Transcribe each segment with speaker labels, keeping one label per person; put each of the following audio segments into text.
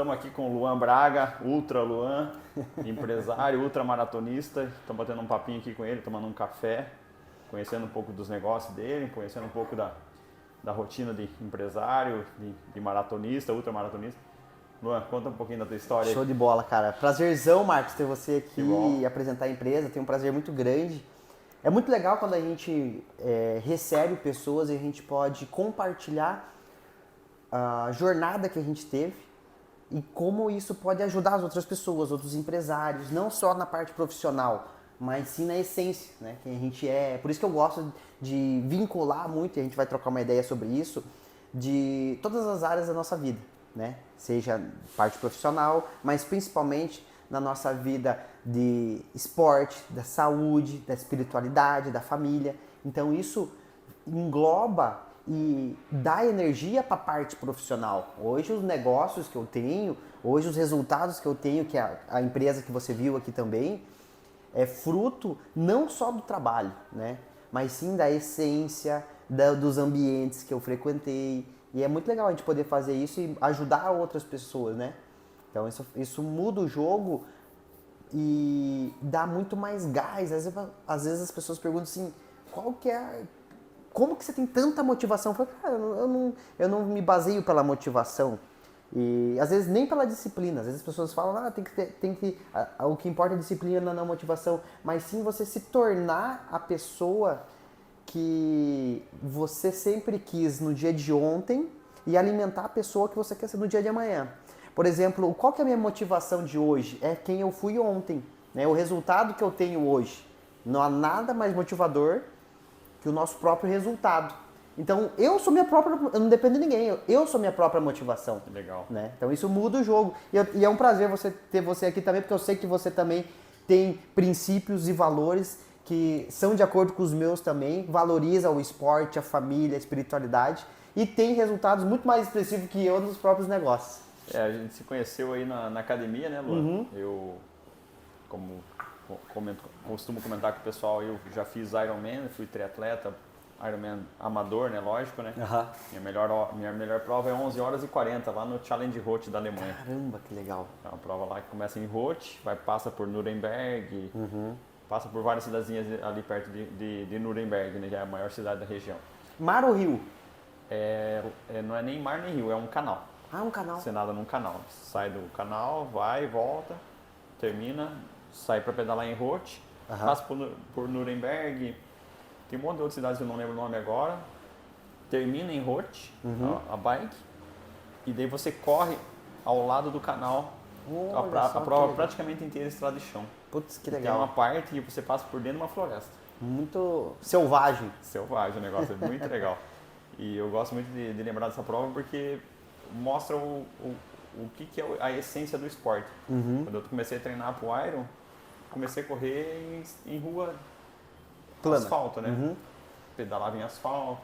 Speaker 1: Estamos aqui com o Luan Braga, Ultra Luan, empresário, ultramaratonista. Estamos batendo um papinho aqui com ele, tomando um café, conhecendo um pouco dos negócios dele, conhecendo um pouco da rotina de empresário, de maratonista, ultramaratonista. Luan, conta um pouquinho da tua história.
Speaker 2: Show de bola, cara. Prazerzão, Marcos, ter você aqui e apresentar a empresa. Tem um prazer muito grande. É muito legal quando a gente recebe pessoas e a gente pode compartilhar a jornada que a gente teve e como isso pode ajudar as outras pessoas, outros empresários, não só na parte profissional, mas sim na essência, né? Que a gente é. Por isso que eu gosto de vincular muito, e a gente vai trocar uma ideia sobre isso, de todas as áreas da nossa vida, né? Seja parte profissional, mas principalmente na nossa vida de esporte, da saúde, da espiritualidade, da família. Então isso engloba e dá energia para a parte profissional. Hoje os negócios que eu tenho, hoje os resultados que eu tenho, que a empresa que você viu aqui também, é fruto não só do trabalho, né? Mas sim da essência, dos ambientes que eu frequentei. E é muito legal a gente poder fazer isso e ajudar outras pessoas, né? Então isso muda o jogo e dá muito mais gás. Às vezes as pessoas perguntam assim, como que você tem tanta motivação? Eu falo, cara, eu não me baseio pela motivação. E às vezes nem pela disciplina. Às vezes as pessoas falam, o que importa é a disciplina, não a motivação. Mas sim você se tornar a pessoa que você sempre quis no dia de ontem e alimentar a pessoa que você quer ser no dia de amanhã. Por exemplo, qual que é a minha motivação de hoje? É quem eu fui ontem, né? O resultado que eu tenho hoje. Não há nada mais motivador que o nosso próprio resultado. Então, eu não dependo de ninguém, eu sou minha própria motivação.
Speaker 1: Legal.
Speaker 2: Né? Então, isso muda o jogo. E é um prazer ter você aqui também, porque eu sei que você também tem princípios e valores que são de acordo com os meus também, valoriza o esporte, a família, a espiritualidade e tem resultados muito mais expressivos que eu nos próprios negócios.
Speaker 1: A gente se conheceu aí na academia, né, Luan?
Speaker 2: Uhum.
Speaker 1: Eu, costumo comentar com o pessoal, eu já fiz Ironman, fui triatleta, Ironman amador, né, lógico, né?
Speaker 2: Uhum.
Speaker 1: Minha melhor prova é 11 horas e 40, lá no Challenge Roth da Alemanha.
Speaker 2: Caramba, que legal.
Speaker 1: É uma prova lá que começa em Roth, passa por Nuremberg, passa por várias cidadezinhas ali perto de Nuremberg, né, que é a maior cidade da região.
Speaker 2: Mar ou rio?
Speaker 1: Não é nem mar nem rio, é um canal.
Speaker 2: Ah, um canal.
Speaker 1: Você nada num canal. Sai do canal, vai, volta, termina, sai para pedalar em Roth, passa por Nuremberg, tem um monte de outras cidades que eu não lembro o nome agora, termina em Roth, a bike, e daí você corre ao lado do canal, a prova praticamente inteira estrada de chão.
Speaker 2: Putz, que
Speaker 1: e
Speaker 2: legal.
Speaker 1: tem uma parte que você passa por dentro de uma floresta.
Speaker 2: Muito selvagem.
Speaker 1: Selvagem o negócio, é muito legal. E eu gosto muito de lembrar dessa prova porque mostra o que é a essência do esporte. Quando eu comecei a treinar pro Iron, comecei a correr em rua
Speaker 2: plana,
Speaker 1: asfalto, né? Pedalava em asfalto.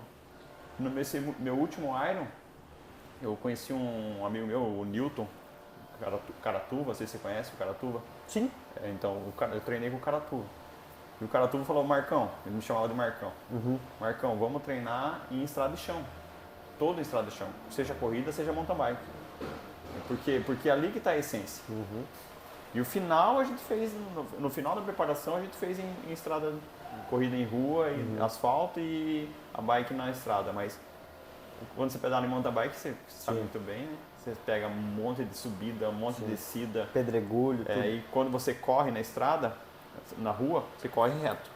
Speaker 1: No meu último Iron, eu conheci um amigo meu, o Newton Caratuva, não sei se você conhece o Caratuva.
Speaker 2: Sim.
Speaker 1: Então, eu treinei com o Caratuva. E o Caratuva falou, Marcão, ele me chamava de Marcão. Marcão, vamos treinar em estrada de chão. Toda estrada de chão. Seja corrida, seja mountain bike. Porque é ali que está a essência. E o final a gente fez, no final da preparação a gente fez em estrada, corrida em rua, em asfalto e a bike na estrada. Mas quando você pedala em mountain bike, você sabe muito bem, né? Você pega um monte de subida, um monte de descida.
Speaker 2: Pedregulho, tudo.
Speaker 1: E quando você corre na estrada, na rua, você corre reto.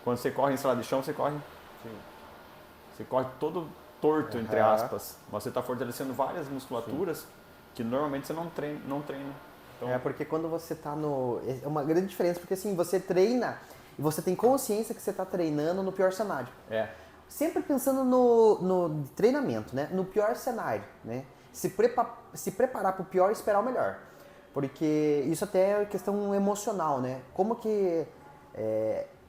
Speaker 1: Quando você corre em estrada de chão, você corre todo torto, entre aspas. Mas você está fortalecendo várias musculaturas que normalmente você não treina. Então,
Speaker 2: porque quando você está é uma grande diferença, porque assim, você treina e você tem consciência que você está treinando no pior cenário. Sempre pensando no treinamento, né? No pior cenário, né? Se preparar para o pior e esperar o melhor. Porque isso até é questão emocional, né? Como que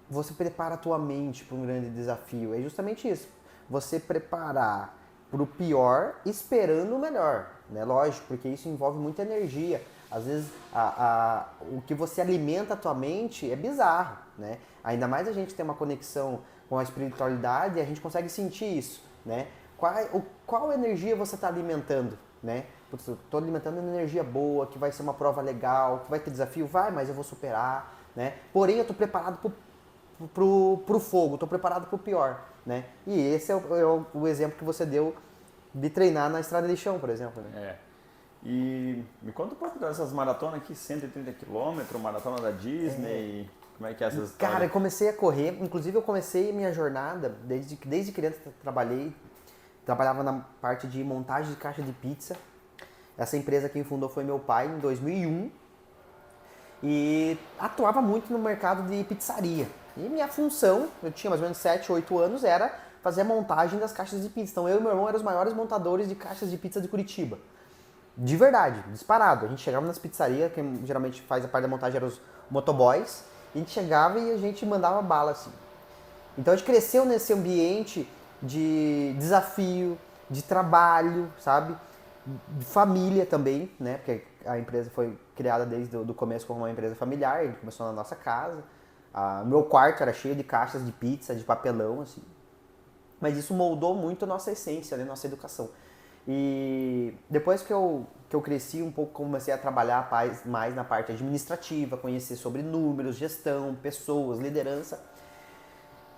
Speaker 2: você prepara a tua mente para um grande desafio? É justamente isso. Você preparar para o pior esperando o melhor, né? Lógico, porque isso envolve muita energia. Às vezes o que você alimenta a tua mente é bizarro, né? Ainda mais a gente tem uma conexão com a espiritualidade e a gente consegue sentir isso, né? Qual energia você está alimentando, né? putz, eu tô alimentando uma energia boa, que vai ser uma prova legal, que vai ter desafio, vai, mas eu vou superar, né? Porém, eu tô preparado pro fogo, tô preparado pro pior, né? E esse é o exemplo que você deu de treinar na estrada de chão, por exemplo, né?
Speaker 1: E me conta um pouco dessas maratonas aqui, 130 km, maratona da Disney, como é que é essas histórias?
Speaker 2: Cara, eu comecei a correr, inclusive eu comecei minha jornada, desde criança trabalhava na parte de montagem de caixa de pizza. Essa empresa quem fundou foi meu pai em 2001 e atuava muito no mercado de pizzaria. E minha função, eu tinha mais ou menos 7, 8 anos, era fazer a montagem das caixas de pizza. Então eu e meu irmão eram os maiores montadores de caixas de pizza de Curitiba. De verdade, disparado. A gente chegava nas pizzarias, quem geralmente faz a parte da montagem eram os motoboys, a gente chegava e a gente mandava bala assim. Então a gente cresceu nesse ambiente de desafio, de trabalho, sabe? De família também, né? Porque a empresa foi criada desde o começo como uma empresa familiar, ele começou na nossa casa. Meu quarto era cheio de caixas de pizza, de papelão, assim. Mas isso moldou muito a nossa essência, né? Nossa educação. E depois que eu cresci um pouco, comecei a trabalhar mais na parte administrativa, conhecer sobre números, gestão, pessoas, liderança,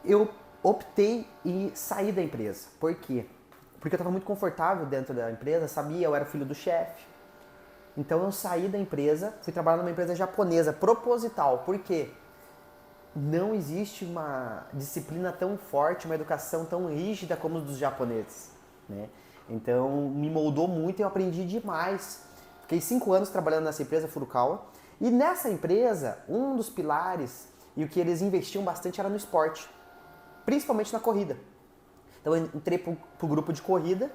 Speaker 2: eu optei em sair da empresa. Por quê? Porque eu estava muito confortável dentro da empresa, sabia, eu era filho do chefe. Então eu saí da empresa, fui trabalhar numa empresa japonesa, proposital. Por quê? Não existe uma disciplina tão forte, uma educação tão rígida como a dos japoneses, né? Então me moldou muito e eu aprendi demais. Fiquei 5 anos trabalhando nessa empresa, Furukawa. E nessa empresa, um dos pilares e o que eles investiam bastante era no esporte, principalmente na corrida. Então eu entrei pro grupo de corrida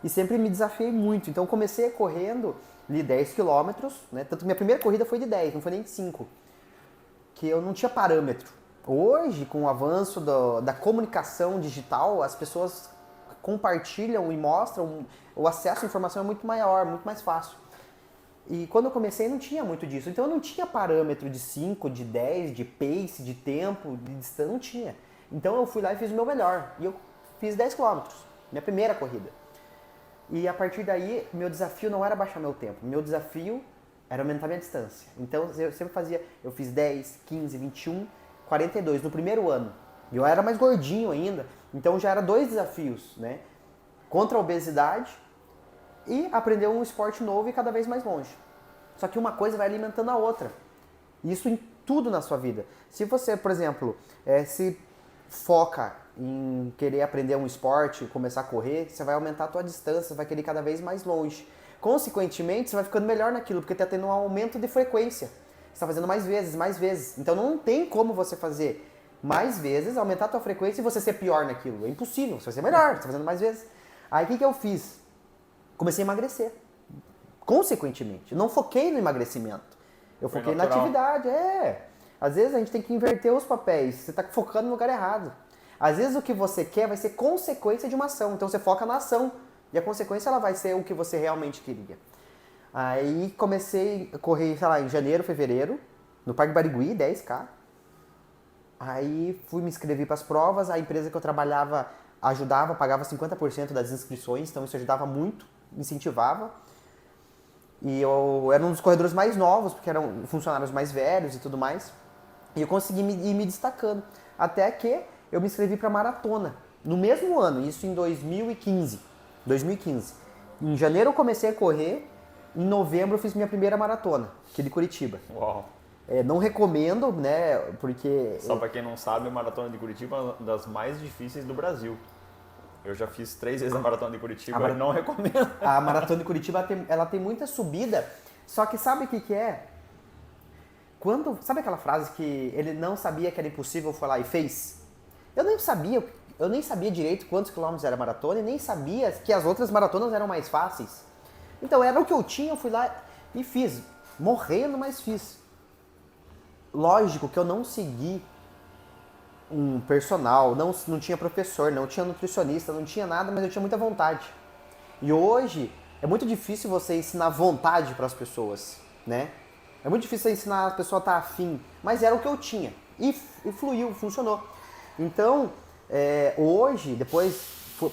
Speaker 2: e sempre me desafiei muito. Então comecei correndo ali 10 quilômetros, né? Tanto que minha primeira corrida foi de 10, não foi nem de 5, que eu não tinha parâmetro. Hoje, com o avanço da comunicação digital, as pessoas compartilham e mostram, o acesso à informação é muito maior, muito mais fácil. E quando eu comecei não tinha muito disso, então eu não tinha parâmetro de 5, de 10, de pace, de tempo, de distância, não tinha. Então eu fui lá e fiz o meu melhor, e eu fiz 10 quilômetros, minha primeira corrida. E a partir daí, meu desafio não era baixar meu tempo, meu desafio era aumentar minha distância. Então eu sempre eu fiz 10, 15, 21, 42 no primeiro ano. E eu era mais gordinho ainda, então já era 2 desafios, né? Contra a obesidade e aprender um esporte novo e cada vez mais longe. Só que uma coisa vai alimentando a outra. Isso em tudo na sua vida. Se você, por exemplo, se foca em querer aprender um esporte, começar a correr, você vai aumentar a tua distância, vai querer ir cada vez mais longe. Consequentemente, você vai ficando melhor naquilo, porque está tendo um aumento de frequência. Você está fazendo mais vezes, mais vezes. Então não tem como você fazer mais vezes, aumentar a tua frequência e você ser pior naquilo. É impossível, você vai ser melhor, você está fazendo mais vezes. Aí o que eu fiz? Comecei a emagrecer. Consequentemente, não foquei no emagrecimento. Eu foquei na atividade, Às vezes a gente tem que inverter os papéis, você está focando no lugar errado. Às vezes o que você quer vai ser consequência de uma ação, então você foca na ação. E a consequência ela vai ser o que você realmente queria. Aí comecei a correr, sei lá, em janeiro, fevereiro, no Parque Barigui, 10K. Aí fui me inscrever para as provas, a empresa que eu trabalhava ajudava, pagava 50% das inscrições, então isso ajudava muito, incentivava. E eu era um dos corredores mais novos, porque eram funcionários mais velhos e tudo mais. E eu consegui ir me destacando. Até que eu me inscrevi para maratona, no mesmo ano, isso em 2015. Em janeiro eu comecei a correr, em novembro eu fiz minha primeira maratona, aqui de Curitiba.
Speaker 1: Uau!
Speaker 2: Não recomendo, né, porque...
Speaker 1: Só para quem não sabe, a maratona de Curitiba é uma das mais difíceis do Brasil. Eu já fiz 3 vezes a maratona de Curitiba e não recomendo.
Speaker 2: A maratona de Curitiba, ela tem muita subida, só que sabe o que é? Sabe aquela frase que ele não sabia que era impossível, foi lá e fez? Eu nem sabia direito quantos quilômetros era a maratona e nem sabia que as outras maratonas eram mais fáceis. Então era o que eu tinha, eu fui lá e fiz. Morrendo, mas fiz. Lógico que eu não segui um personal, não tinha professor, não tinha nutricionista, não tinha nada, mas eu tinha muita vontade. E hoje é muito difícil você ensinar vontade para as pessoas, né? É muito difícil você ensinar a pessoa a estar afim, mas era o que eu tinha. E fluiu, funcionou. Então, hoje, depois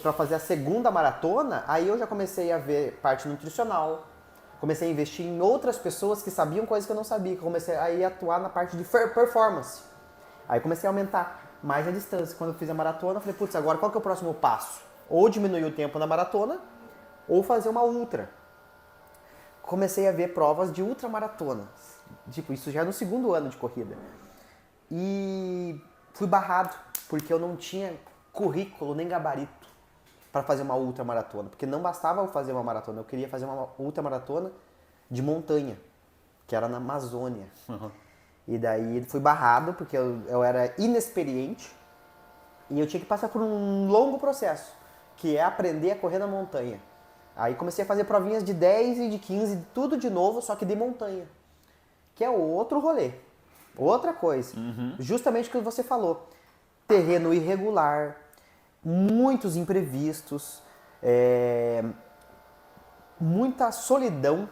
Speaker 2: para fazer a segunda maratona, aí eu já comecei a ver parte nutricional, comecei a investir em outras pessoas que sabiam coisas que eu não sabia, comecei a ir atuar na parte de performance. Aí comecei a aumentar mais a distância. Quando eu fiz a maratona, eu falei, putz, agora qual que é o próximo passo? Ou diminuir o tempo na maratona, ou fazer uma ultra. Comecei a ver provas de ultramaratonas. Tipo, isso já no segundo ano de corrida. E fui barrado, porque eu não tinha currículo nem gabarito para fazer uma ultramaratona. Porque não bastava eu fazer uma maratona, eu queria fazer uma ultramaratona de montanha, que era na Amazônia.
Speaker 1: Uhum.
Speaker 2: E daí fui barrado, porque eu era inexperiente e eu tinha que passar por um longo processo, que é aprender a correr na montanha. Aí comecei a fazer provinhas de 10 e de 15, tudo de novo, só que de montanha. Que é outro rolê, outra coisa. Justamente o que você falou. Terreno irregular, muitos imprevistos, muita solidão,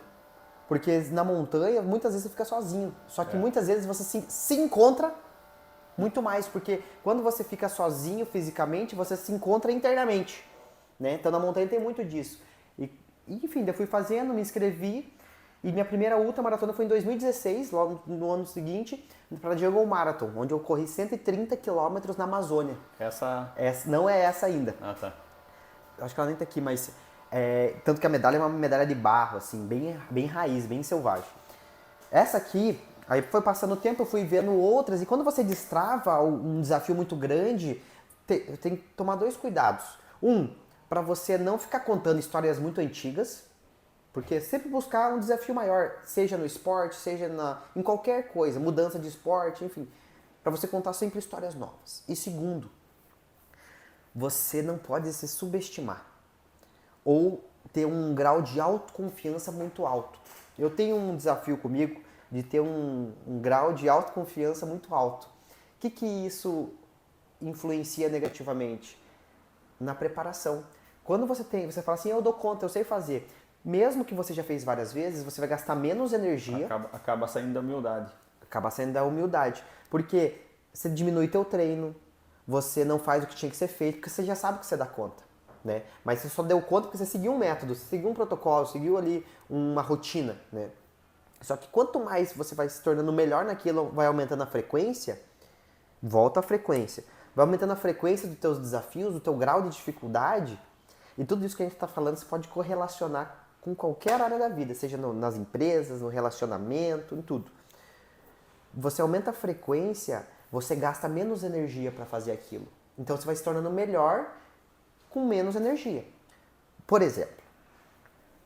Speaker 2: porque na montanha muitas vezes você fica sozinho. Só que muitas vezes você se encontra muito mais, porque quando você fica sozinho fisicamente, você se encontra internamente. Né? Então na montanha tem muito disso. E, enfim, eu fui fazendo, me inscrevi, e minha primeira ultramaratona foi em 2016, logo no ano seguinte, para a Jungle Marathon, onde eu corri 130 quilômetros na Amazônia.
Speaker 1: Essa
Speaker 2: Não é essa ainda.
Speaker 1: Ah, tá.
Speaker 2: Acho que ela nem tá aqui, mas... tanto que a medalha é uma medalha de barro, assim, bem raiz, bem selvagem. Essa aqui, aí foi passando o tempo, eu fui vendo outras, e quando você destrava um desafio muito grande, tem que tomar 2 cuidados. Para você não ficar contando histórias muito antigas, porque sempre buscar um desafio maior, seja no esporte, seja em qualquer coisa, mudança de esporte, enfim, para você contar sempre histórias novas. E segundo, você não pode se subestimar ou ter um grau de autoconfiança muito alto. Eu tenho um desafio comigo de ter um grau de autoconfiança muito alto. O que isso influencia negativamente? Na preparação. Quando você fala assim, eu dou conta, eu sei fazer. Mesmo que você já fez várias vezes, você vai gastar menos energia.
Speaker 1: Acaba saindo da humildade.
Speaker 2: Acaba saindo da humildade. Porque você diminui teu treino, você não faz o que tinha que ser feito, porque você já sabe que você dá conta. Né? Mas você só deu conta porque você seguiu um método, você seguiu um protocolo, seguiu ali uma rotina. Né? Só que quanto mais você vai se tornando melhor naquilo, vai aumentando a frequência, volta a frequência. Vai aumentando a frequência dos teus desafios, do teu grau de dificuldade, e tudo isso que a gente está falando você pode correlacionar com qualquer área da vida, seja nas empresas, no relacionamento, em tudo. Você aumenta a frequência, você gasta menos energia para fazer aquilo. Então você vai se tornando melhor com menos energia. Por exemplo,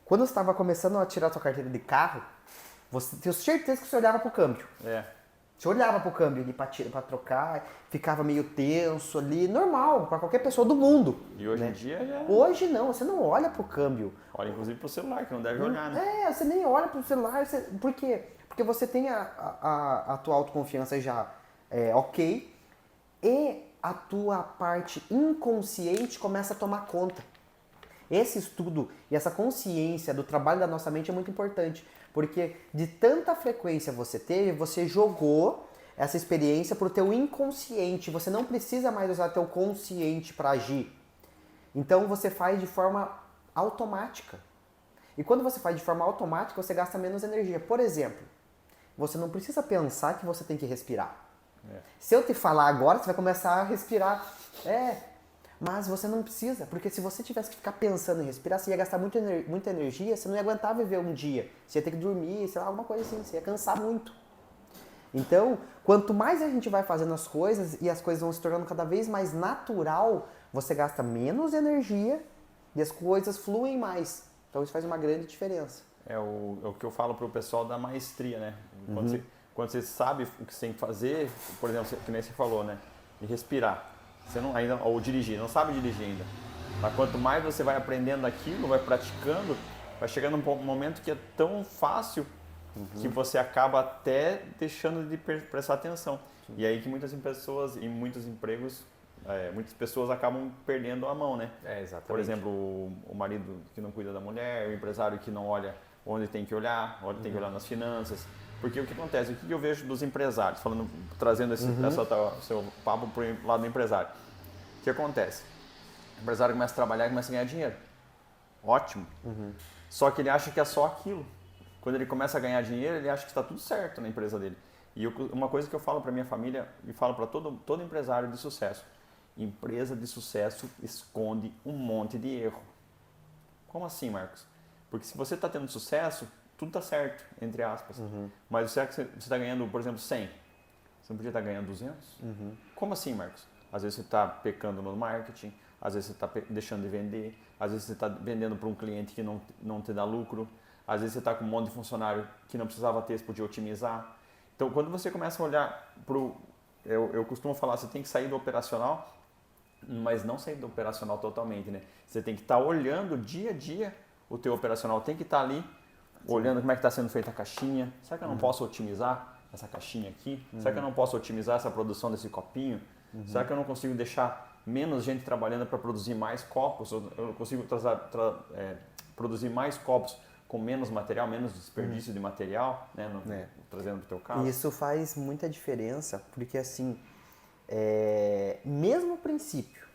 Speaker 2: quando você estava começando a tirar sua carteira de carro, você tenho certeza que você olhava para o câmbio. Você olhava pro câmbio ali pra trocar, ficava meio tenso ali, normal, pra qualquer pessoa do mundo.
Speaker 1: E hoje em dia já...
Speaker 2: Hoje não, você não olha pro câmbio.
Speaker 1: Olha inclusive pro celular, que não deve olhar, né?
Speaker 2: Você nem olha pro celular. Por quê? Porque você tem a tua autoconfiança já ok, e a tua parte inconsciente começa a tomar conta. Esse estudo e essa consciência do trabalho da nossa mente é muito importante. Porque de tanta frequência você teve, você jogou essa experiência para o teu inconsciente. Você não precisa mais usar teu consciente para agir. Então você faz de forma automática. E quando você faz de forma automática, você gasta menos energia. Por exemplo, você não precisa pensar que você tem que respirar. Se eu te falar agora, você vai começar a respirar. Mas você não precisa, porque se você tivesse que ficar pensando em respirar, você ia gastar muita energia, você não ia aguentar viver um dia. Você ia ter que dormir, sei lá, alguma coisa assim, você ia cansar muito. Então, quanto mais a gente vai fazendo as coisas e as coisas vão se tornando cada vez mais natural, você gasta menos energia e as coisas fluem mais. Então isso faz uma grande diferença.
Speaker 1: É o que eu falo pro pessoal da maestria, né? Quando você sabe o que você tem que fazer, por exemplo, que nem você falou, né? De respirar. Você não ainda ou dirigir, não sabe dirigir ainda. Mas quanto mais você vai aprendendo aquilo, vai praticando, vai chegando um momento que é tão fácil que você acaba até deixando de prestar atenção. E aí que muitas pessoas em muitos empregos, muitas pessoas acabam perdendo a mão, né?
Speaker 2: Exatamente.
Speaker 1: Por exemplo, o marido que não cuida da mulher, o empresário que não olha onde tem que olhar, onde tem que olhar nas finanças. Porque o que acontece, o que eu vejo dos empresários, trazendo seu papo para o lado do empresário. O que acontece? O empresário começa a trabalhar e começa a ganhar dinheiro. Ótimo. Só que ele acha que é só aquilo. Quando ele começa a ganhar dinheiro, ele acha que está tudo certo na empresa dele. E uma coisa que eu falo para minha família e falo para todo empresário de sucesso: empresa de sucesso esconde um monte de erro. Como assim, Marcos? Porque se você está tendo sucesso, tudo está certo, entre aspas. Mas será que você está ganhando, por exemplo, 100? Você não podia estar ganhando 200? Como assim, Marcos? Às vezes você está pecando no marketing, às vezes você está deixando de vender, às vezes você está vendendo para um cliente que não te dá lucro, às vezes você está com um monte de funcionário que não precisava ter, você podia otimizar. Então, quando você começa a olhar para o... Eu costumo falar, você tem que sair do operacional, mas não sair do operacional totalmente, né? Você tem que estar olhando dia a dia o teu operacional, tem que estar ali olhando como é que está sendo feita a caixinha. Será que eu não posso otimizar essa caixinha aqui? Será que eu não posso otimizar essa produção desse copinho? Será que eu não consigo deixar menos gente trabalhando para produzir mais copos? Eu consigo produzir mais copos com menos material, menos desperdício de material, né? Trazendo para o teu caso.
Speaker 2: E isso faz muita diferença, porque assim, mesmo princípio,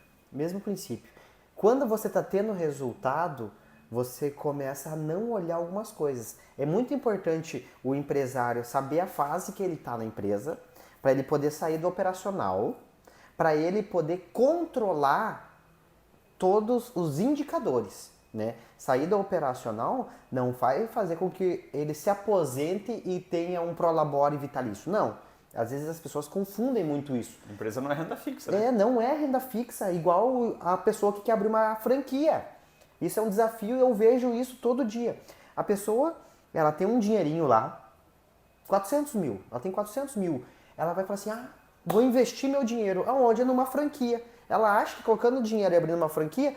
Speaker 2: quando você está tendo resultado, você começa a não olhar algumas coisas. É muito importante o empresário saber a fase que ele está na empresa, para ele poder sair do operacional, para ele poder controlar todos os indicadores, né? Sair do operacional não vai fazer com que ele se aposente e tenha um prolabore vitalício, não. Às vezes as pessoas confundem muito isso.
Speaker 1: A empresa não é renda fixa, né?
Speaker 2: Não é renda fixa, igual a pessoa que quer abrir uma franquia. Isso é um desafio e eu vejo isso todo dia. A pessoa, ela tem um dinheirinho lá, 400 mil, ela tem 400 mil. Ela vai falar assim, vou investir meu dinheiro. Aonde? Numa franquia. Ela acha que colocando dinheiro e abrindo uma franquia,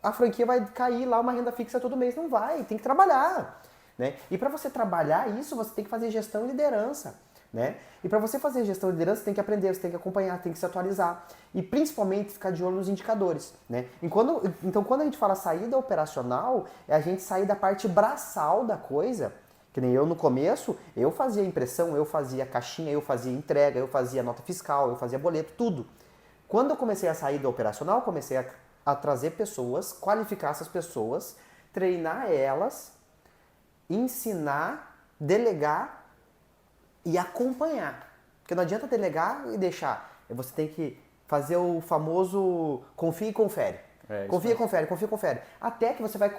Speaker 2: a franquia vai cair lá uma renda fixa todo mês. Não vai, tem que trabalhar. Né? E para você trabalhar isso, você tem que fazer gestão e liderança. Né? E para você fazer gestão e liderança, você tem que aprender, você tem que acompanhar, tem que se atualizar. E principalmente ficar de olho nos indicadores. Né? Então quando a gente fala saída operacional, é a gente sair da parte braçal da coisa. Que nem eu no começo, eu fazia impressão, eu fazia caixinha, eu fazia entrega, eu fazia nota fiscal, eu fazia boleto, tudo. Quando eu comecei a sair do operacional, comecei a trazer pessoas, qualificar essas pessoas, treinar elas, ensinar, delegar e acompanhar. Porque não adianta delegar e deixar. Você tem que fazer o famoso confia e confere. Confia, confere. Até que você vai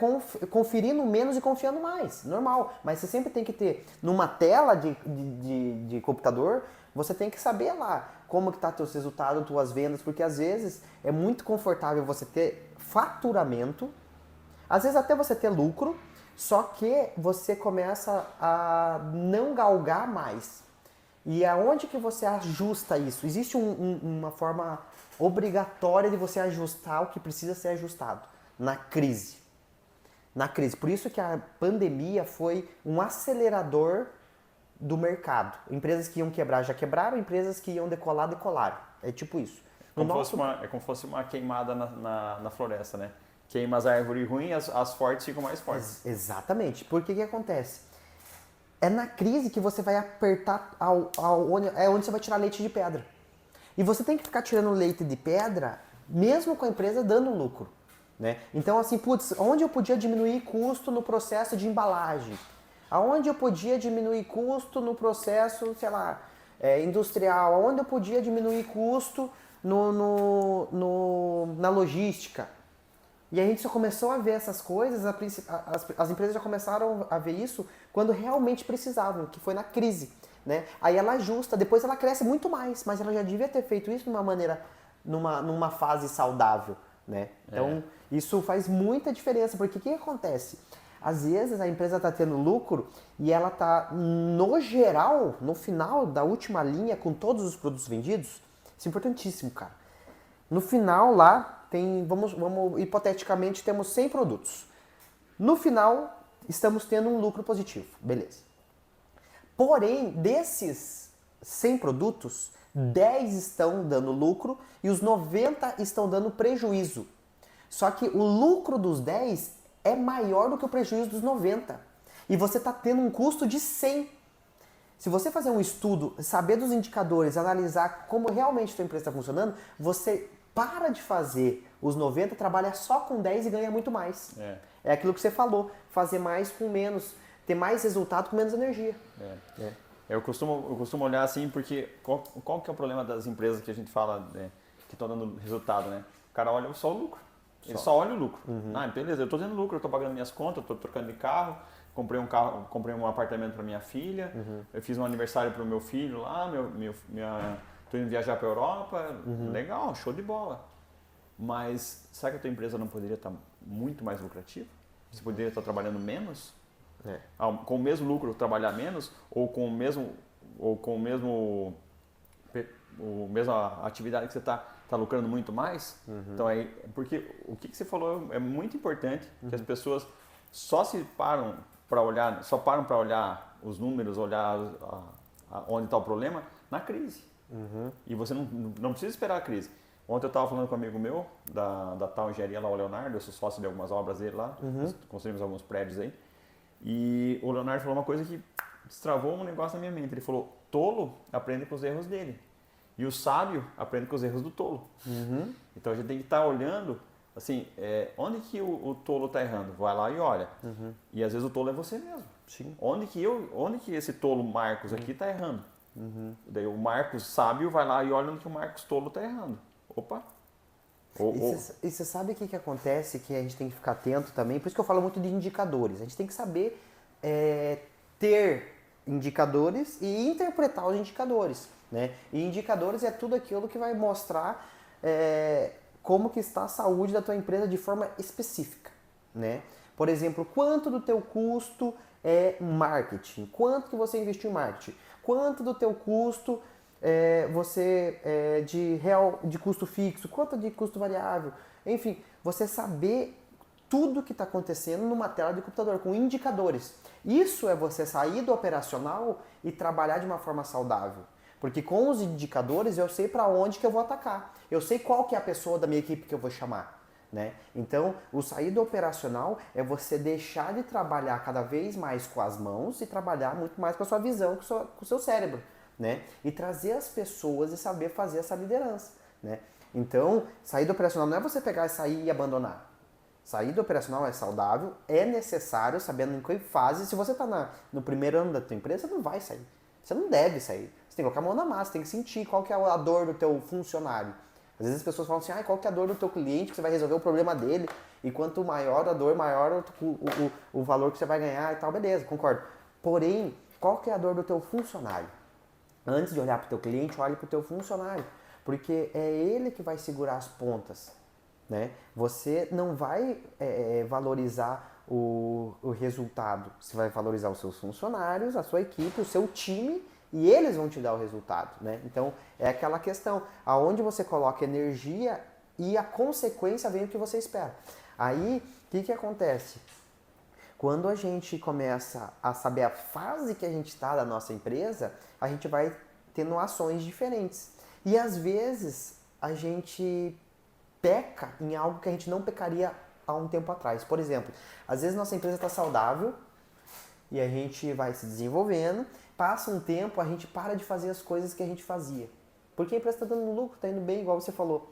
Speaker 2: conferindo menos e confiando mais. Normal. Mas você sempre tem que ter, numa tela de computador, você tem que saber lá como que tá teus resultados, tuas vendas, porque às vezes é muito confortável você ter faturamento, às vezes até você ter lucro, só que você começa a não galgar mais. E aonde que você ajusta isso? Existe uma forma obrigatória de você ajustar o que precisa ser ajustado. Na crise. Por isso que a pandemia foi um acelerador do mercado. Empresas que iam quebrar já quebraram, empresas que iam decolar, decolaram. É tipo isso.
Speaker 1: É como se fosse uma queimada na floresta, né? Queima as árvores ruins, as fortes ficam mais fortes.
Speaker 2: Exatamente. Porque que acontece? É na crise que você vai apertar onde você vai tirar leite de pedra. E você tem que ficar tirando leite de pedra, mesmo com a empresa dando lucro. Né? Então, assim, onde eu podia diminuir custo no processo de embalagem? Aonde eu podia diminuir custo no processo, sei lá, industrial? Aonde eu podia diminuir custo na logística? E a gente só começou a ver essas coisas, as empresas já começaram a ver isso quando realmente precisavam, que foi na crise. Né? Aí ela ajusta, depois ela cresce muito mais, mas ela já devia ter feito isso de uma maneira, numa fase saudável. Né? Então isso faz muita diferença, porque o que acontece? Às vezes a empresa está tendo lucro e ela está, no geral, no final da última linha, com todos os produtos vendidos, isso é importantíssimo, cara. No final lá, vamos hipoteticamente, temos 100 produtos. No final, estamos tendo um lucro positivo. Beleza. Porém, desses 100 produtos, 10 estão dando lucro e os 90 estão dando prejuízo. Só que o lucro dos 10 é maior do que o prejuízo dos 90. E você está tendo um custo de 100. Se você fazer um estudo, saber dos indicadores, analisar como realmente a sua empresa está funcionando, você para de fazer os 90, trabalha só com 10 e ganha muito mais. É aquilo que você falou, fazer mais com menos, ter mais resultado com menos energia.
Speaker 1: Eu costumo olhar assim, porque qual que é o problema das empresas que a gente fala, né, que estão dando resultado, né? O cara olha só o lucro. Ele só olha o lucro. Ah, beleza, eu estou tendo lucro, eu estou pagando minhas contas, eu estou trocando de carro, comprei um apartamento para minha filha, eu fiz um aniversário para o meu filho lá, estou indo viajar para a Europa, legal, show de bola. Mas será que a tua empresa não poderia estar muito mais lucrativa? Você poderia estar trabalhando menos? Com o mesmo lucro trabalhar menos? Ou com o mesma atividade que você está lucrando muito mais? Então, porque o que você falou é muito importante, que as pessoas só param para olhar os números, olhar onde está o problema na crise. E você não precisa esperar a crise. Ontem eu estava falando com um amigo meu, da tal engenharia lá, o Leonardo, eu sou sócio de algumas obras dele lá, nós construímos alguns prédios aí. E o Leonardo falou uma coisa que destravou um negócio na minha mente. Ele falou, tolo aprende com os erros dele. E o sábio aprende com os erros do tolo. Então a gente tem que estar olhando, assim, onde que o tolo está errando? Vai lá e olha. E às vezes o tolo é você mesmo.
Speaker 2: Sim.
Speaker 1: Onde que esse tolo Marcos aqui está errando? Daí o Marcos sábio vai lá e olha onde que o Marcos tolo está errando. Opa!
Speaker 2: E você sabe o que acontece, que a gente tem que ficar atento também? Por isso que eu falo muito de indicadores. A gente tem que saber ter indicadores e interpretar os indicadores. Né? E indicadores é tudo aquilo que vai mostrar como que está a saúde da tua empresa de forma específica. Né? Por exemplo, quanto do teu custo é marketing? Quanto que você investiu em marketing? Quanto do teu custo de custo fixo, quanto de custo variável, enfim, você saber tudo que está acontecendo numa tela de computador, com indicadores. Isso é você sair do operacional e trabalhar de uma forma saudável. Porque com os indicadores eu sei para onde que eu vou atacar. Eu sei qual que é a pessoa da minha equipe que eu vou chamar. Né? Então, o sair do operacional é você deixar de trabalhar cada vez mais com as mãos e trabalhar muito mais com a sua visão, com o seu cérebro. Né? E trazer as pessoas e saber fazer essa liderança. Né? Então, sair do operacional não é você pegar, sair e abandonar. Sair do operacional é saudável, é necessário, sabendo em que fase. Se você está no primeiro ano da tua empresa, você não vai sair. Você não deve sair. Você tem que colocar a mão na massa, tem que sentir qual que é a dor do teu funcionário. Às vezes as pessoas falam assim, qual que é a dor do teu cliente, que você vai resolver o problema dele, e quanto maior a dor, maior o valor que você vai ganhar e tal, beleza, concordo. Porém, qual que é a dor do teu funcionário? Antes de olhar para o teu cliente, olhe para o teu funcionário, porque é ele que vai segurar as pontas. Né? Você não vai valorizar o resultado, você vai valorizar os seus funcionários, a sua equipe, o seu time, e eles vão te dar o resultado. Né? Então, é aquela questão, aonde você coloca energia e a consequência vem o que você espera. Aí, o que acontece? Quando a gente começa a saber a fase que a gente está da nossa empresa, a gente vai tendo ações diferentes. E às vezes a gente peca em algo que a gente não pecaria há um tempo atrás. Por exemplo, às vezes nossa empresa está saudável e a gente vai se desenvolvendo, passa um tempo, a gente para de fazer as coisas que a gente fazia. Porque a empresa está dando lucro, está indo bem, igual você falou.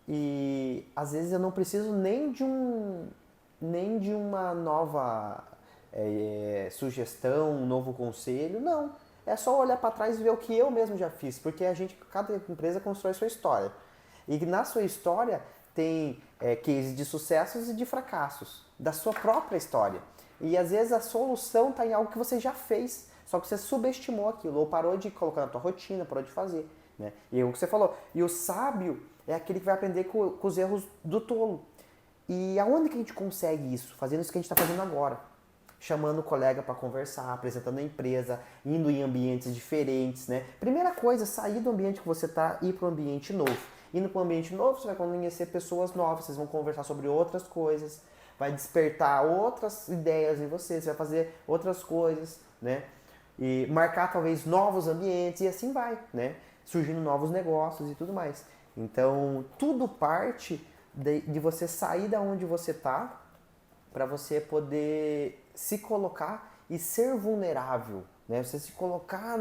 Speaker 2: E às vezes eu não preciso nem de uma nova sugestão, um novo conselho, não. É só olhar para trás e ver o que eu mesmo já fiz, porque cada empresa constrói sua história. E na sua história tem cases de sucessos e de fracassos, da sua própria história. E às vezes a solução está em algo que você já fez, só que você subestimou aquilo, ou parou de colocar na tua rotina, parou de fazer. Né? E é o que você falou. E o sábio é aquele que vai aprender com os erros do tolo. E aonde que a gente consegue isso? Fazendo isso que a gente está fazendo agora. Chamando o colega para conversar, apresentando a empresa, indo em ambientes diferentes, né? Primeira coisa, sair do ambiente que você está e ir para um ambiente novo. Indo para um ambiente novo, você vai conhecer pessoas novas, vocês vão conversar sobre outras coisas, vai despertar outras ideias em você, você vai fazer outras coisas, né? E marcar talvez novos ambientes e assim vai, né? Surgindo novos negócios e tudo mais. Então, tudo parte de você sair da onde você está para você poder se colocar e ser vulnerável, né? Você se colocar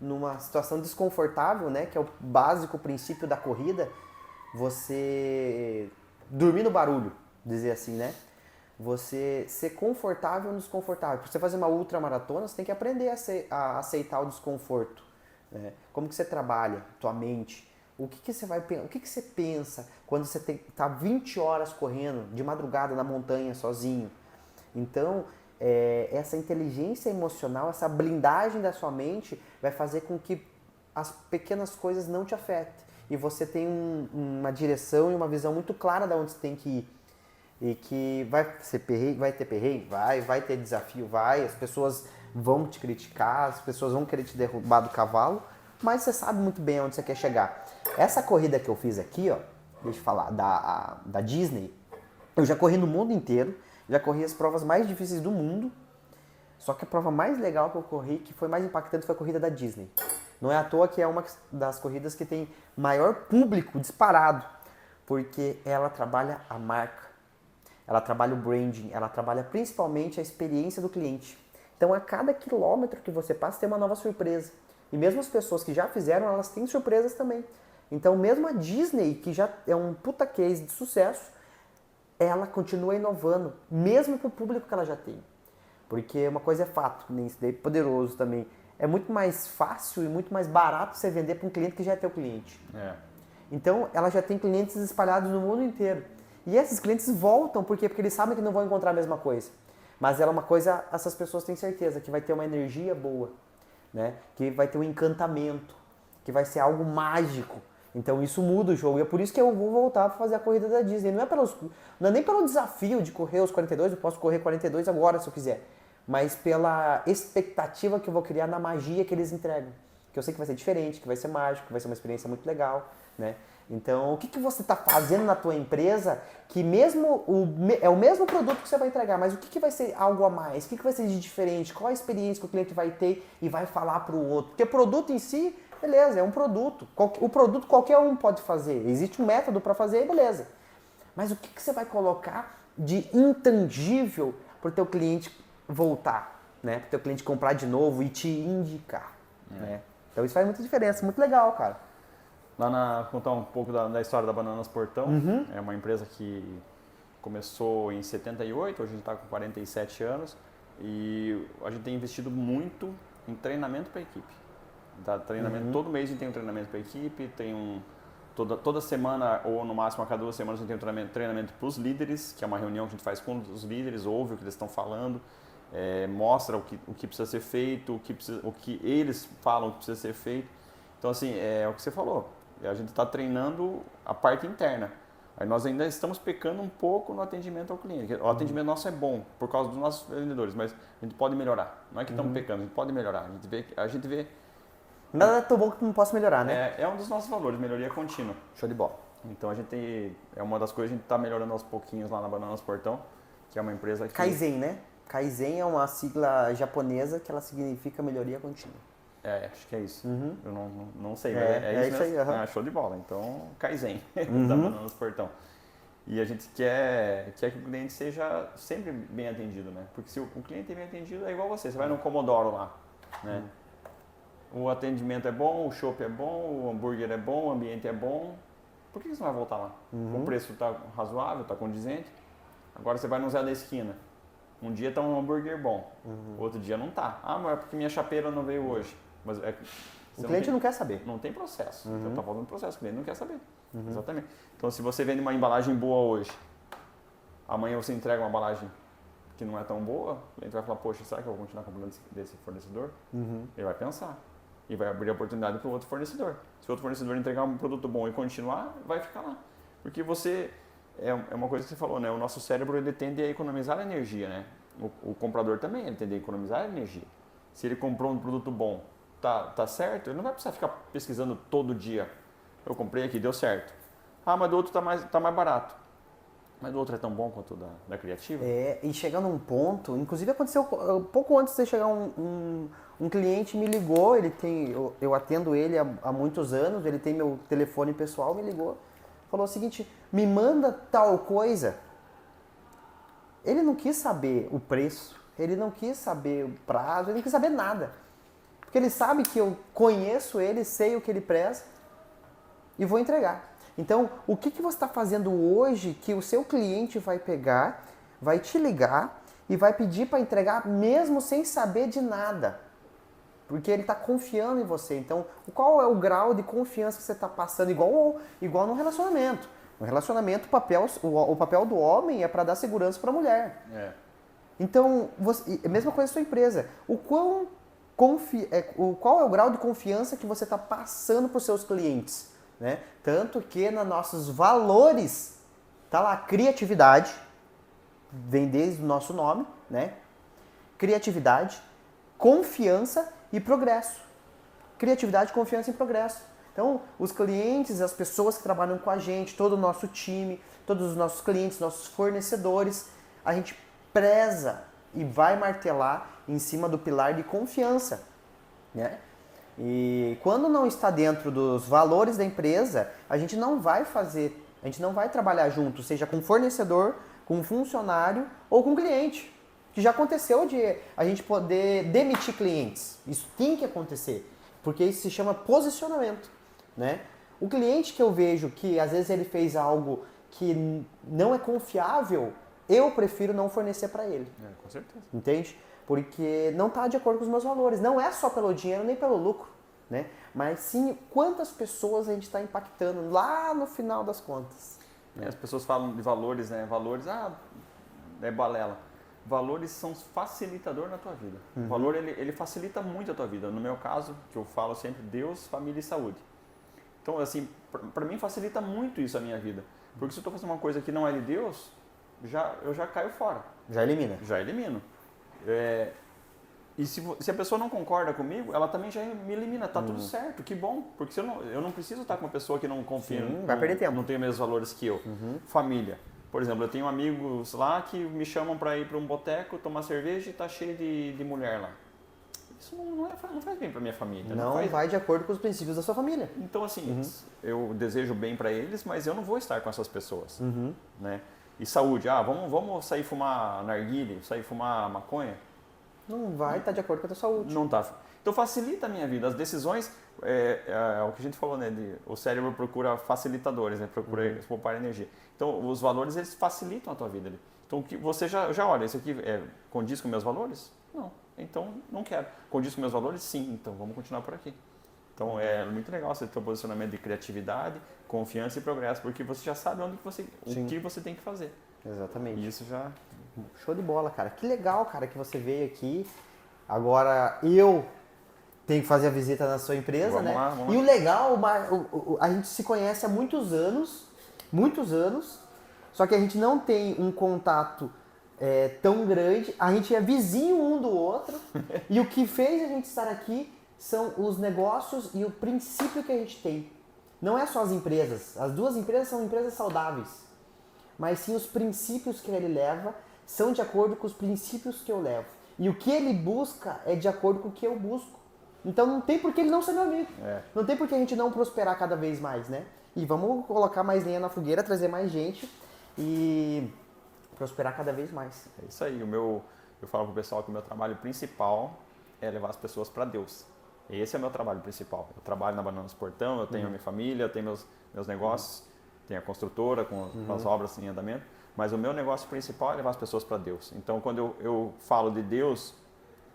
Speaker 2: numa situação desconfortável, né? Que é o básico princípio da corrida. você dormir no barulho, dizer assim, né? Você ser confortável no desconfortável. Para você fazer uma ultramaratona, você tem que aprender a aceitar o desconforto. Né? Como que você trabalha, tua mente, o que você pensa quando você tá 20 horas correndo de madrugada na montanha sozinho. Então, essa inteligência emocional, essa blindagem da sua mente vai fazer com que as pequenas coisas não te afetem. E você tem uma direção e uma visão muito clara de onde você tem que ir. E que vai ter perrengue, vai ter desafio, as pessoas vão te criticar, as pessoas vão querer te derrubar do cavalo, mas você sabe muito bem onde você quer chegar. Essa corrida que eu fiz aqui, ó, deixa eu falar, da Disney, eu já corri no mundo inteiro, já corri as provas mais difíceis do mundo, só que a prova mais legal que eu corri, que foi mais impactante, foi a corrida da Disney. Não é à toa que é uma das corridas que tem maior público disparado, porque ela trabalha a marca, ela trabalha o branding, ela trabalha principalmente a experiência do cliente. Então, a cada quilômetro que você passa, tem uma nova surpresa. E mesmo as pessoas que já fizeram, elas têm surpresas também. Então, mesmo a Disney, que já é um puta case de sucesso, ela continua inovando, mesmo com o público que ela já tem. Porque uma coisa é fato, nem isso daí é poderoso também. É muito mais fácil e muito mais barato você vender para um cliente que já é teu cliente. Então, ela já tem clientes espalhados no mundo inteiro. E esses clientes voltam, por quê? Porque eles sabem que não vão encontrar a mesma coisa. Mas ela é uma coisa, essas pessoas têm certeza, que vai ter uma energia boa, né? Que vai ter um encantamento, que vai ser algo mágico. Então isso muda o jogo. E é por isso que eu vou voltar para fazer a corrida da Disney. Não é nem pelo desafio de correr os 42, eu posso correr 42 agora se eu quiser. Mas pela expectativa que eu vou criar na magia que eles entregam. Que eu sei que vai ser diferente, que vai ser mágico, que vai ser uma experiência muito legal, né? Então, o que você está fazendo na tua empresa que é o mesmo produto que você vai entregar, mas o que vai ser algo a mais? O que vai ser de diferente? Qual a experiência que o cliente vai ter e vai falar para o outro? Porque produto em si, beleza, é um produto. O produto qualquer um pode fazer. Existe um método para fazer, beleza. Mas o que você vai colocar de intangível para o teu cliente voltar, né? Para o teu cliente comprar de novo e te indicar, né? Então isso faz muita diferença, muito legal, cara.
Speaker 1: Contar um pouco da história da Bananas Portão. É uma empresa que começou em 78, hoje a gente está com 47 anos e a gente tem investido muito em treinamento para a equipe. Todo mês a gente tem um treinamento para a equipe, toda semana ou no máximo a cada 2 semanas a gente tem um treinamento para os líderes, que é uma reunião que a gente faz com os líderes, ouve o que eles estão falando, mostra o que precisa ser feito, o que eles falam que precisa ser feito. Então assim, é o que você falou. A gente está treinando a parte interna. Aí nós ainda estamos pecando um pouco no atendimento ao cliente. O atendimento nosso é bom por causa dos nossos vendedores, mas a gente pode melhorar. Não é que estamos pecando, a gente pode melhorar. A gente vê
Speaker 2: nada é tão bom que não possa melhorar, né?
Speaker 1: É um dos nossos valores, melhoria contínua.
Speaker 2: Show de bola.
Speaker 1: Então é uma das coisas que a gente está melhorando aos pouquinhos lá na Bananas Portão, que é uma empresa que...
Speaker 2: Kaizen, né? Kaizen é uma sigla japonesa que ela significa melhoria contínua.
Speaker 1: Acho que é isso. Eu não sei, mas
Speaker 2: é
Speaker 1: isso
Speaker 2: aí.
Speaker 1: Show de bola. Então, Kaizen, da Bananas Portão. E a gente quer que o cliente seja sempre bem atendido, né? Porque se o cliente é bem atendido, é igual você vai no Comodoro lá, né? O atendimento é bom, o chopp é bom, o hambúrguer é bom, o ambiente é bom. Por que você não vai voltar lá? O preço está razoável, está condizente. Agora você vai no Zé da Esquina. Um dia está um hambúrguer bom, outro dia não está. Mas é porque minha chapeira não veio hoje. Mas
Speaker 2: o cliente não quer saber.
Speaker 1: Não tem processo. Então está faltando processo, o cliente não quer saber. Exatamente. Então se você vende uma embalagem boa hoje, amanhã você entrega uma embalagem que não é tão boa, o cliente vai falar, poxa, será que eu vou continuar comprando desse fornecedor? Ele vai pensar. E vai abrir a oportunidade para o outro fornecedor. Se o outro fornecedor entregar um produto bom e continuar, vai ficar lá. Porque você, é uma coisa que você falou, né? O nosso cérebro ele tende a economizar energia, né? O comprador também ele tende a economizar energia. Se ele comprou um produto bom, tá certo, ele não vai precisar ficar pesquisando todo dia. Eu comprei aqui, deu certo. Mas do outro tá mais barato. Mas do outro é tão bom quanto da Criativa?
Speaker 2: E chegar num ponto, inclusive aconteceu pouco antes de chegar um cliente me ligou, eu atendo ele há muitos anos, ele tem meu telefone pessoal, me ligou, falou o seguinte, me manda tal coisa. Ele não quis saber o preço, ele não quis saber o prazo, ele não quis saber nada. Porque ele sabe que eu conheço ele, sei o que ele preza e vou entregar. Então, o que você está fazendo hoje que o seu cliente vai pegar, vai te ligar e vai pedir para entregar mesmo sem saber de nada? Porque ele está confiando em você. Então, qual é o grau de confiança que você está passando? Igual no relacionamento. No relacionamento, o papel do homem é para dar segurança para a mulher. Então, mesma coisa na sua empresa. Qual é o grau de confiança que você está passando para os seus clientes? Né? Tanto que nos nossos valores está lá criatividade, vem desde o nosso nome, né? Criatividade, confiança e progresso. Criatividade, confiança e progresso. Então, os clientes, as pessoas que trabalham com a gente, todo o nosso time, todos os nossos clientes, nossos fornecedores, a gente preza e vai martelar em cima do pilar de confiança, né? E quando não está dentro dos valores da empresa, a gente não vai trabalhar junto, seja com fornecedor, com funcionário ou com cliente. Que já aconteceu de a gente poder demitir clientes. Isso tem que acontecer, porque isso se chama posicionamento, né? O cliente que eu vejo que às vezes ele fez algo que não é confiável, eu prefiro não fornecer para ele.
Speaker 1: Com certeza.
Speaker 2: Entende? Porque não está de acordo com os meus valores. Não é só pelo dinheiro nem pelo lucro, né? Mas sim quantas pessoas a gente está impactando lá no final das contas.
Speaker 1: As pessoas falam de valores, né? Valores, é balela. Valores são facilitador na tua vida. O valor, ele facilita muito a tua vida. No meu caso, que eu falo sempre, Deus, família e saúde. Então, assim, para mim facilita muito isso a minha vida. Porque se eu estou fazendo uma coisa que não é de Deus, eu já caio fora.
Speaker 2: Já elimina.
Speaker 1: Já elimino. E se a pessoa não concorda comigo, ela também já me elimina. Tá tudo certo, que bom. Porque eu não preciso estar com uma pessoa que não confia.
Speaker 2: Vai perder tempo.
Speaker 1: Não tem os mesmos valores que eu. Família. Por exemplo, eu tenho amigos lá que me chamam para ir para um boteco, tomar cerveja e tá cheio de mulher lá. Isso não faz bem para minha família.
Speaker 2: Não vai de acordo com os princípios da sua família.
Speaker 1: Então, assim, eu desejo bem para eles, mas eu não vou estar com essas pessoas. Né? E saúde, vamos sair fumar narguilé, sair fumar maconha?
Speaker 2: Não vai estar de acordo com a tua saúde.
Speaker 1: Não tá. Então facilita a minha vida. As decisões, é o que a gente falou, né? O cérebro procura facilitadores, né? Procura poupar energia. Então os valores, eles facilitam a tua vida ali. Então você já olha, isso aqui condiz com meus valores? Não. Então não quero. Condiz com meus valores? Sim. Então vamos continuar por aqui. Então é muito legal esse teu posicionamento de criatividade, confiança e progresso, porque você já sabe o que você tem que fazer.
Speaker 2: Exatamente.
Speaker 1: E isso já...
Speaker 2: Show de bola, cara. Que legal, cara, que você veio aqui. Agora eu tenho que fazer a visita na sua empresa, né?
Speaker 1: Vamos lá.
Speaker 2: E o legal, a gente se conhece há muitos anos, só que a gente não tem um contato tão grande. A gente é vizinho um do outro. E o que fez a gente estar aqui são os negócios e o princípio que a gente tem. Não é só as empresas. As duas empresas são empresas saudáveis. Mas sim os princípios que ele leva são de acordo com os princípios que eu levo. E o que ele busca é de acordo com o que eu busco. Então não tem por que ele não ser meu amigo. Não tem por que a gente não prosperar cada vez mais, né? E vamos colocar mais lenha na fogueira, trazer mais gente e prosperar cada vez mais.
Speaker 1: É isso aí. Eu falo pro pessoal que o meu trabalho principal é levar as pessoas para Deus. Esse é o meu trabalho principal. Eu trabalho na Bananas Portão, eu tenho a minha família, eu tenho meus negócios, tenho a construtora com as obras em andamento. Mas o meu negócio principal é levar as pessoas para Deus. Então, quando eu falo de Deus,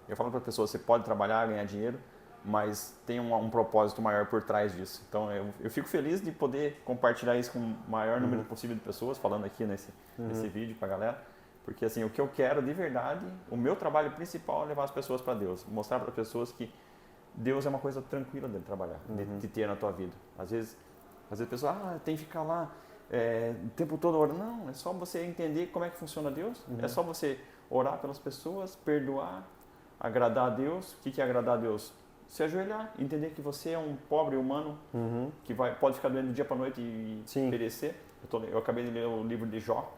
Speaker 1: eu falo para a pessoa, você pode trabalhar, ganhar dinheiro, mas tem um propósito maior por trás disso. Então, eu fico feliz de poder compartilhar isso com o maior número possível de pessoas, falando aqui nesse vídeo para a galera. Porque, assim, o que eu quero de verdade, o meu trabalho principal é levar as pessoas para Deus. Mostrar para as pessoas que Deus é uma coisa tranquila de trabalhar, de ter na tua vida. Às vezes a pessoa, tem que ficar lá o tempo todo orando. Não, é só você entender como é que funciona Deus. É só você orar pelas pessoas, perdoar, agradar a Deus. O que é agradar a Deus? Se ajoelhar, entender que você é um pobre humano que pode ficar doendo do dia para noite e perecer. Eu acabei de ler o livro de Jó.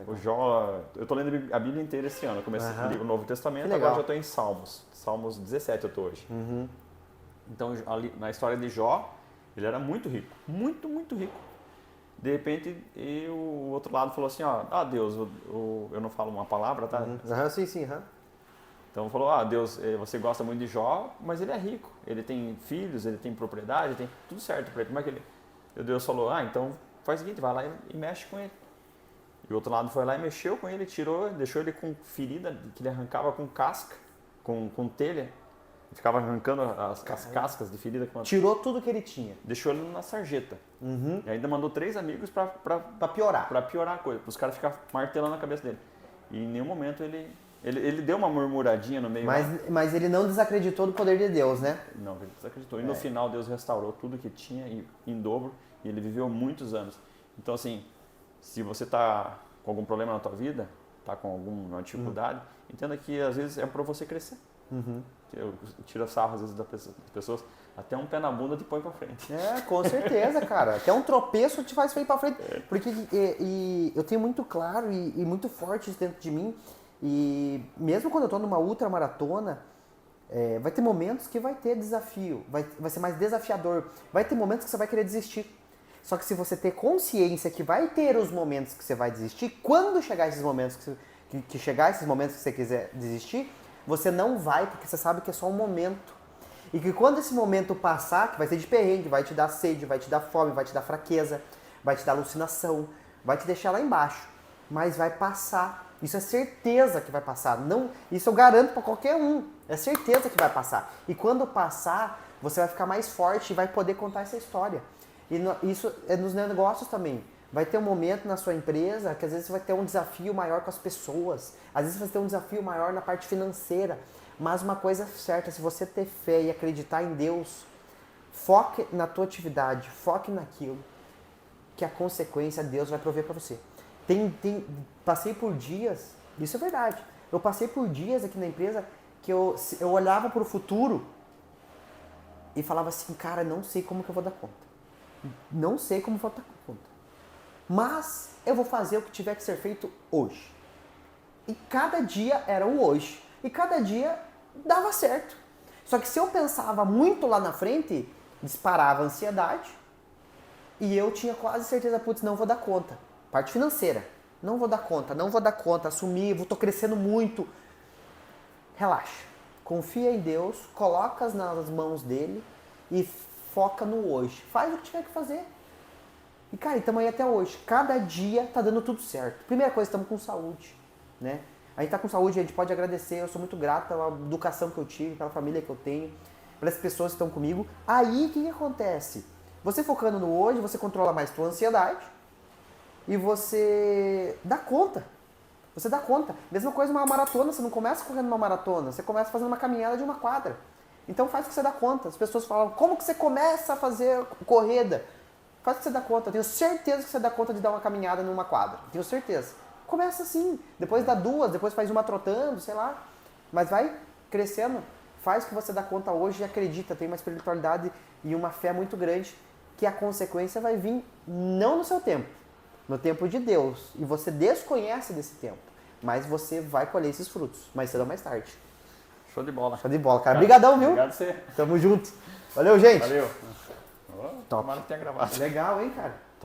Speaker 1: O Jó, eu estou lendo a Bíblia inteira esse ano. Eu comecei a ler o Novo Testamento, agora já estou em Salmos. Salmos 17 eu estou hoje. Então, na história de Jó, ele era muito rico. Muito, muito rico. De repente, o outro lado falou assim, Deus, eu não falo uma palavra, tá?
Speaker 2: Sim.
Speaker 1: Então falou, Deus, você gosta muito de Jó, mas ele é rico. Ele tem filhos, ele tem propriedade, tem tudo certo para ele. Como é que ele... E Deus falou, então faz o seguinte, vai lá e mexe com ele. E o outro lado foi lá e mexeu com ele, tirou, deixou ele com ferida, que ele arrancava com casca, com telha. Ficava arrancando as cascas de ferida.
Speaker 2: Tirou tudo que ele tinha.
Speaker 1: Deixou ele na sarjeta. E ainda mandou 3 amigos pra
Speaker 2: piorar.
Speaker 1: Pra piorar a coisa, pros caras ficarem martelando a cabeça dele. E em nenhum momento ele deu uma murmuradinha no meio.
Speaker 2: Mas ele não desacreditou do poder de Deus, né?
Speaker 1: Não, ele desacreditou. E no final Deus restaurou tudo que tinha em dobro e ele viveu muitos anos. Então assim, se você tá com algum problema na tua vida, tá com alguma dificuldade, entenda que às vezes é para você crescer. Eu tiro sarro às vezes das pessoas, até um pé na bunda te põe pra frente.
Speaker 2: Com certeza, cara. Até um tropeço te faz ir pra frente. Porque eu tenho muito claro e muito forte isso dentro de mim. E mesmo quando eu tô numa ultramaratona, vai ter momentos que vai ter desafio, vai ser mais desafiador. Vai ter momentos que você vai querer desistir. Só que se você ter consciência que vai ter os momentos que você vai desistir, quando chegar esses momentos que chegar esses momentos que você quiser desistir, você não vai, porque você sabe que é só um momento. E que quando esse momento passar, que vai ser de perrengue, vai te dar sede, vai te dar fome, vai te dar fraqueza, vai te dar alucinação, vai te deixar lá embaixo. Mas vai passar. Isso é certeza que vai passar. Não, isso eu garanto para qualquer um. É certeza que vai passar. E quando passar, você vai ficar mais forte e vai poder contar essa história. E isso é nos negócios também. Vai ter um momento na sua empresa que às vezes você vai ter um desafio maior com as pessoas. Às vezes você vai ter um desafio maior na parte financeira. Mas uma coisa é certa, se você ter fé e acreditar em Deus, foque na tua atividade, foque naquilo, que a consequência Deus vai prover para você. Passei por dias, isso é verdade, eu passei por dias aqui na empresa que eu olhava para o futuro e falava assim, cara, não sei como que eu vou dar conta. Não sei como vou dar conta. Mas eu vou fazer o que tiver que ser feito hoje. E cada dia era o hoje. E cada dia dava certo. Só que se eu pensava muito lá na frente, disparava a ansiedade. E eu tinha quase certeza, putz, não vou dar conta. Parte financeira. Não vou dar conta, assumir, tô crescendo muito. Relaxa. Confia em Deus, coloca nas mãos dele e foca no hoje. Faz o que tiver que fazer. E, cara, estamos aí até hoje. Cada dia tá dando tudo certo. Primeira coisa, estamos com saúde, né? A gente tá com saúde, a gente pode agradecer. Eu sou muito grato pela educação que eu tive, pela família que eu tenho, pelas pessoas que estão comigo. Aí, o que acontece? Você focando no hoje, você controla mais tua ansiedade e você dá conta. Você dá conta. Mesma coisa uma maratona, você não começa correndo uma maratona, você começa fazendo uma caminhada de uma quadra. Então faz o que você dá conta. As pessoas falam, como que você começa a fazer corrida? Faz o que você dá conta. Eu tenho certeza que você dá conta de dar uma caminhada numa quadra. Tenho certeza. Começa assim. Depois dá 2, depois faz uma trotando, sei lá. Mas vai crescendo. Faz o que você dá conta hoje e acredita. Tem uma espiritualidade e uma fé muito grande que a consequência vai vir não no seu tempo, no tempo de Deus. E você desconhece desse tempo. Mas você vai colher esses frutos, mais cedo ou mais tarde.
Speaker 1: Show de bola.
Speaker 2: Show de bola, cara. Obrigadão, viu?
Speaker 1: Obrigado a você.
Speaker 2: Tamo junto. Valeu, gente.
Speaker 1: Valeu.
Speaker 2: Top.
Speaker 1: Tomara que tenha gravado.
Speaker 2: Legal, hein, cara?